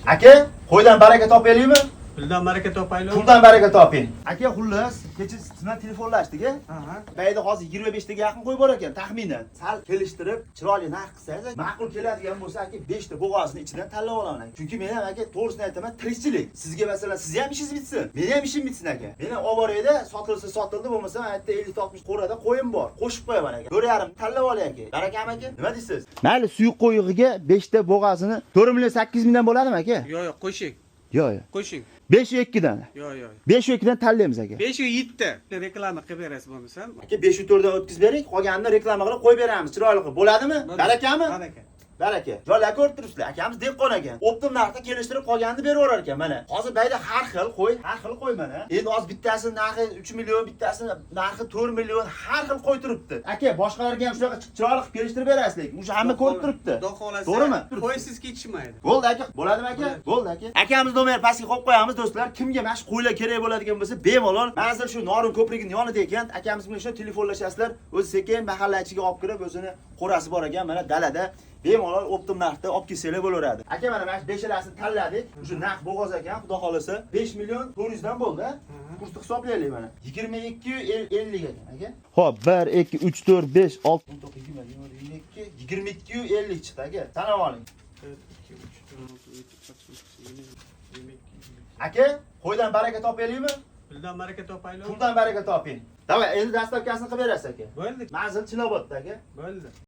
Aka, qo'ydan baraka topaylikmi? Puldan baraka topaylik. Puldan baraka toping. Aka, xullas, kecha sizdan telefonlashdik-a? Aha. Bayda hozir 25 taga yaqin qo'yib bor ekan, taxminan. Sal kelishtirib, chiroyli narx qilsangiz, ma'qul keladigan bo'lsa, aka 5 ta bo'g'ozni ichidan tanlab olaman aka. Chunki men ham aka to'g'risini aytaman, tirikchilik. Sizga masalan, siz ham ishingiz bitsin, men ham ishim bitsin aka. Meni olib borayda, sotilsa sotildi, bo'lmasa aytda 50-60 qo'rada qo'yim bor. Qo'shib qo'yaman aka. 4,5 tanlab olay aka. Barakam aka. Nima deysiz? Mayli, suyuq qo'yig'iga 5 ta bo'g'ozini 4 million 8 mingdan bo'ladimi aka? Yo'q, qo'shing. Yo'q. Qo'shing. 5.2 dan. Yo'q. 5.2 dan tanlaymiz aka. 5.7 reklama qilib berasiz bo'lmasa. Aka 5.4 dan o'tkazib bering, qolganini reklama qilib qo'yib beramiz, chiroyli qilib. Bo'ladimi? Barakami? Baraka. Baraka. Joylar ko'rib turibsizlar. Akamiz dehqon ekan. Optim narxda kelishtirib qolganini berib yurar ekan mana. Hozir bayda har xil qo'y, har xil qo'y mana. Endi hozir bittasi narxi 3 million, bittasi narxi 4 million, har xil qo'y turibdi. Aka, boshqalarga ham shunaqa chiroyli qilib kelishtirib berasizlar. O'sha hamma ko'rib turibdi. Xudo xolasa. To'g'rimi? Qo'ysiz ketishmaydi. Bo'ldi aka, bo'ladimi aka? Bo'ldi aka. Akamiz nomer pastga qo'yib qo'yamiz do'stlar. Kimga mana shu qo'ylar kerak bo'ladigan bo'lsa, bemalol. Hozir shu Norin ko'prigining yonida ekan, akamiz bilan shu telefonlashasizlar. O'zi sekin mahallachiga olib kirib, o'zini qo'rasi bor ekan, mana dalada bemalol optim narxda olib kelsanglar bo'laveradi. Aka, mana mana shu beshalasini tanladik. O'sha narx bo'g'oz ekan, xudo xolasa 5 million 400 dan bo'ldi. Kursni hisoblaylik mana. 22.50 ekan aka. Xo'p, 1 2 3 4 5 6 22.50 chiqdi aka. Sanab oling. Aka, qo'ydan baraka topaylikmi? Puldan baraka topaylik. Puldan baraka toping. Davay, endi dastavkasini qilib berasiz aka. Bo'ldi. Manzil Chinobodda aka. Bo'ldi.